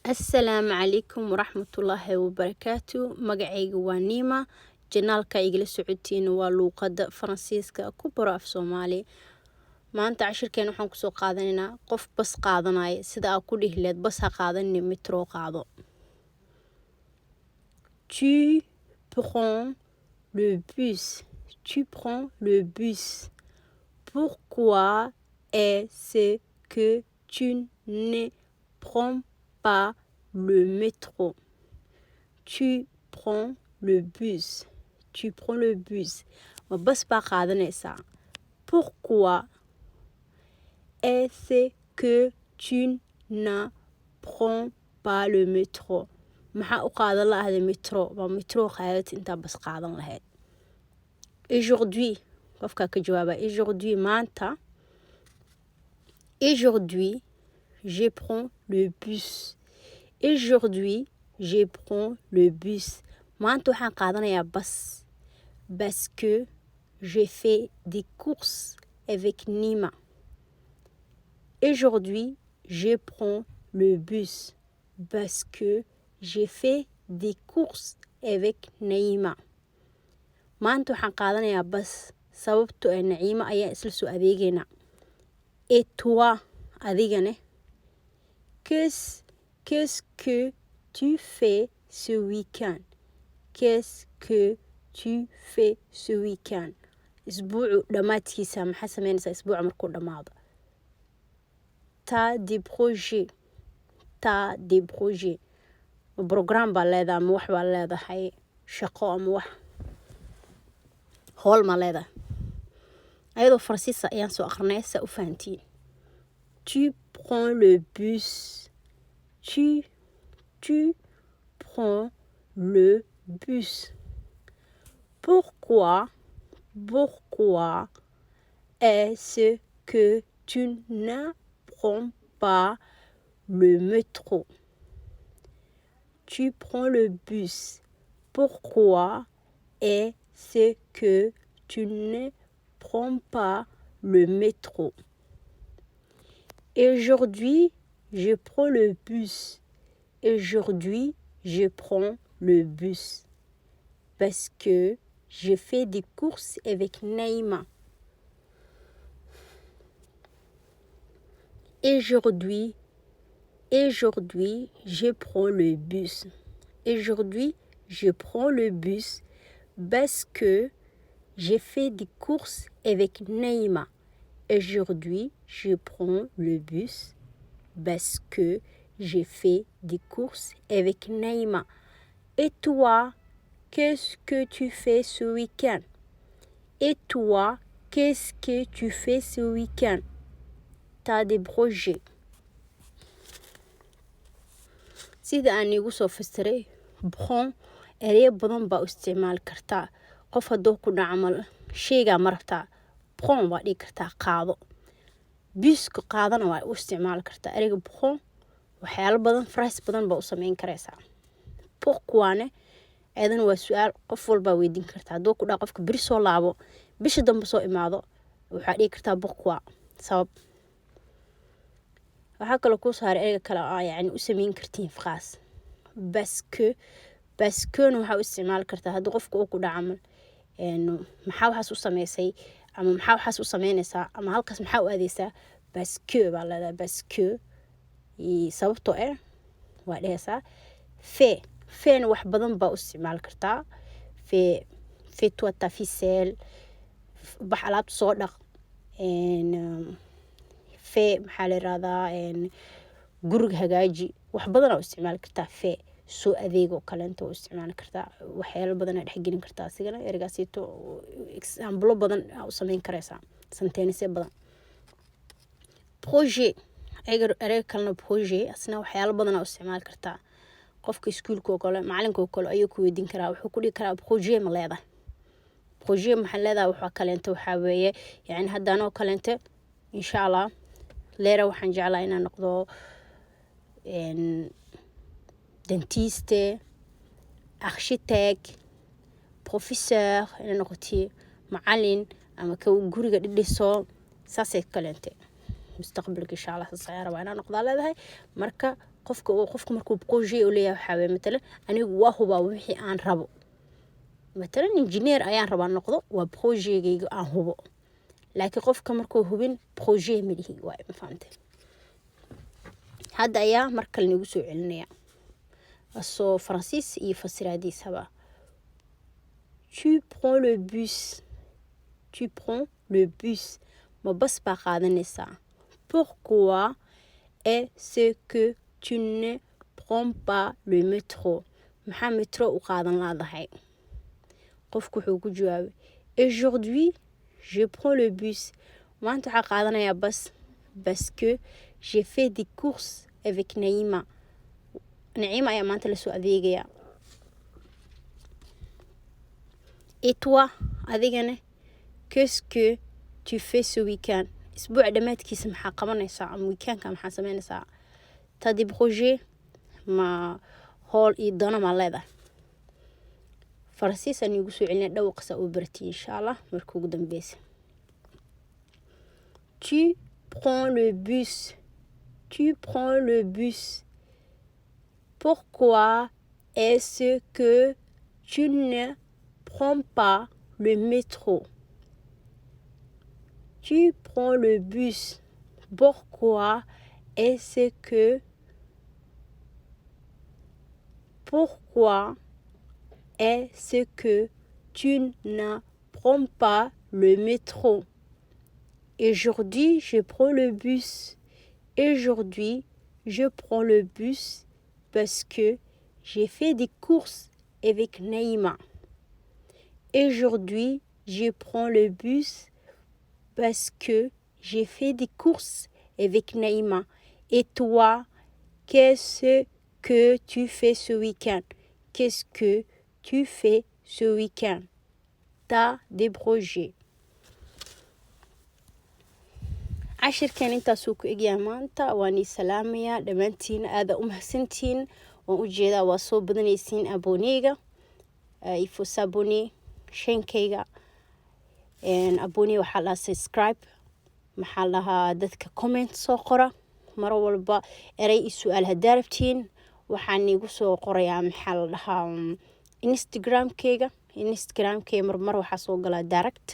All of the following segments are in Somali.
السلام عليكم ورحمة الله وبركاته. مقعيق وانيمة جنالك إيجل سعودين ولوقد فرنسيسكا كبرى في صومالي. ما أنت عشر كانوا حنكسو قادننا قف بس قادناي سيدا أقوله لاد بس قادني مترو قادو. Tu prends le bus. Tu prends le bus. Pourquoi est-ce que tu ne prends pas le métro? Tu prends le bus. Tu prends le bus. وبس بقى ça. Pourquoi est-ce que tu ne prends pas le métro? maxaa u qaadan lahayd metro ba metro qaadad inta bas qaadan lahayd. Aujourd'hui qofka ka jawaaba aujourd'hui maanta. Aujourd'hui je prends le bus. Aujourd'hui je prends le bus. maanta waxaan qaadanayaa bas parce que j'ai fait des courses avec Nima. Aujourd'hui je prends le bus parce que j'ai fait des courses avec Naïma. maanta waxaan qaadanayaa bas sababtoo ah Naïma ayaa isla soo adeegayna. Et toi adigane qu'est-ce que tu fais ce week-end? Qu'est-ce que tu fais ce week-end? isbuucu dhamaadkiisa maxaa sameynaysaa isbuuca markuu dhamaado? T'as des projets. T'as des projets. Program baa leedahay ama wax baa leedahay shaqo ama wax howl ma leedahay. ayadoo farsiisa ayaan soo aqrinay sa u fahantiin. Tu prends le bus. Tu prends le bus. Pourquoi est-ce que tu ne prends pas le métro? Tu prends le bus. Pourquoi est-ce que tu ne prends pas le métro? Aujourd'hui, je prends le bus. Aujourd'hui, je prends le bus parce que j'ai fait des courses avec Naïma. Aujourd'hui, je prends le bus. Aujourd'hui, je prends le bus parce que j'ai fait des courses avec Naïma. Aujourd'hui, je prends le bus parce que j'ai fait des courses avec Naïma. Et toi, qu'est-ce que tu fais ce week-end? Et toi, qu'est-ce que tu fais ce week-end? T'as des projets. sida aan igu soo fasiray prends ereyo badan baa u isticmaali kartaa. qof hadduu ku dhacamal sheygaa ma rabtaa prends waa dhigi kartaa qaado. buska qaadana waa u isticmaali kartaa. ereyga prends waxyaalo badan phrase badan baa u sameyn karaysaa. pourquoi-ne eedana waa su-aal qof walbaa weydiin kartaa. hadduu ku dhaca qofka beri soo laabo bisha dambe soo imaado waxaa dhigi kartaa pourquoi sabab. waxaa kaloo kuu saaray ereyga kale yani u sameyn kartiin phrase parce que waxaa u isticmaali kartaa haddii qofka uu ku dhacamal maxaa waxaas u sameysay ama maxaa waxaas u sameynaysaa ama halkaas maxaa u aadeysaa parce que baa leedahay. parce que sababtoo ah waa dhehaysaa feena wax badan baa u isticmaali kartaa. fais toi ta ficelle bax alaabta soo dhaq. maxaa la yiraahdaa guriga hagaaji. wax badanaa u isticmaali kartaa. soo adeeg oo kaleento u isticmaali kartaa. waxyaalo badanaa dhexgelin kartaa. asigana ereygaasiito example badan u sameyn karaysaa. sentence badan. projet ereyga kalena projet asna waxyaalo badanaa u isticmaali kartaa. qofka iskuulka oo kale macalinka oo kale ayuu ku weydiin karaa. wuxuu ku dhihi karaa projet ma leedahay. projet maxaa leedahay waxaa kaleento waxaa weeye yani haddaanoo kaleente insha allah leera waxaan jeclaa inaan noqdo dentiste, architecte, professeur inaan noqotiyo macalin ama ka guriga dhiso saasay kaleente mustaqbalka insha allah saas ayaan rabaa inaan noqdaa leedahay. marka qofka markuu projet u leeyahay waxa weeye مثلا anigu waa hubaa wixii aan rabo مثلا engineer ayaan rabaa noqdo waa projectgayga aan hubo laakiin qofka markuu hubin projet ma lihi waa ma fahamtay hadda ayaa markale nagu soo celinaya asoo Francis iyo fasiraadiis haba tu prends le bus ma bas baa qaadanaysaa pourquoi est-ce que tu ne prends pas le métro maxaa métro u qaadan laadahay qofku wuxuu ku jawaabay aujourd'hui je prends le bus maanta waxaa qaadanayaa bas parce que j'ai fait des courses avec Naïma ayaa maanta la soo adeegaya et toi adigana qu'est-ce que tu fais ce week-end isbuuc dhamaadkiisa maxaa qabanaysaa ama weekendka maxaa sameynaysaa t'as des projets ma hool iyo dana ma leedahay Francis aan igu soo celinay dhawqsa oo bartay insha Allah markuu ugu dambeysay tu prends le bus pourquoi est-ce que tu ne prends pas le métro tu prends le bus pourquoi est-ce que tu ne prends pas le métro aujourd'hui je prends le bus parce que j'ai fait des courses avec Naïma aujourd'hui je prends le bus parce que j'ai fait des courses avec Naïma et toi qu'est-ce que tu fais ce week-end t'as des projets cashirkan intaasuu ku egyahay maanta waan ii salaamayaa dhammaantiin aada u mahadsantiin waan u jeedaa waa soo badanaysiin aboneyga il faut s'abonner shankayga aboney waxaa la subscribe maxaa lahaa dadka comment soo qora mar walba eray iyo su'aal hadaa rabtiin waxaan igu soo qorayaa maxaa la dhahaa Instagramkayga mar waxaa soo galaa direct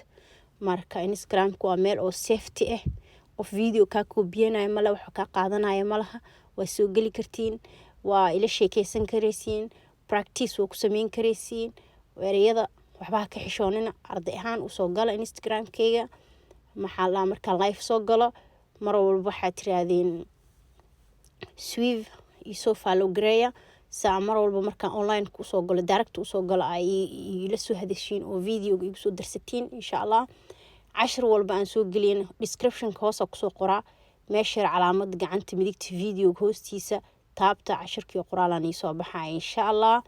marka Instagramku waa meel oo safety ah qof video ka koobiyanayo mala wax ka qaadanayo malaha waa soo gali kartiin waa ila sheekeysan kareysiin practice waa ku sameyn kareysiin erayada waxba ka xishoonina arday ahaan u soo gala Instagramkayga maxaa la marka live soo galo mar walba waxa tiraadeen suive iyo follow gareeya saa mar walba marka online ku soo galo direct u soo galo ay ila soo hadashiin oo video igu soo darsatiin insha Allah cashir walba aan soo gelin description ka hoos ku soo qoraa meesha calaamad gacanta midigta video hoostiisa taabta cashirkii qoraalan ii soo baxay insha Allah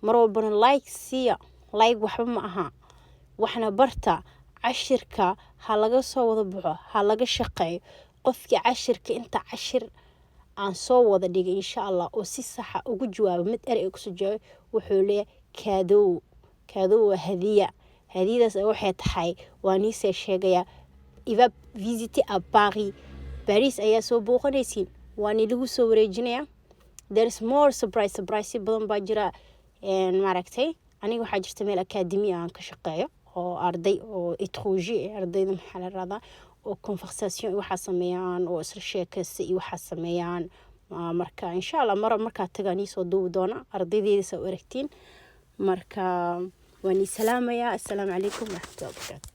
mar walba like siya like waxba ma aha waxna barta cashirka ha laga soo wada baxo ha laga shaqeeyo qofkii cashirka inta cashir aan soo wada dhigay insha Allah oo si sax ah ugu jawaabo mid eray ku soo jawaab wuxuu leeyahay cadeau hadiyadas waxay tahay waan ii sheegaya iba visiter à Paris ayaa soo booqanaysiin waan ilagu soo wareejinaya there is more surprise badan baa jira maaragtay aniga waxaa jirta meel academy aan ka shaqeeyo oo arday oo étranger ardayda maxaa la radaa oo conversation waxa sameeyaan oo isla sheekaysi iyo waxa sameeyaan marka insha Allah marka tagaan soo duubi doona ardaydeeda soo aragtiin marka waan salaamaya assalaamu calaykum wa rahmatullahi wa barakatuh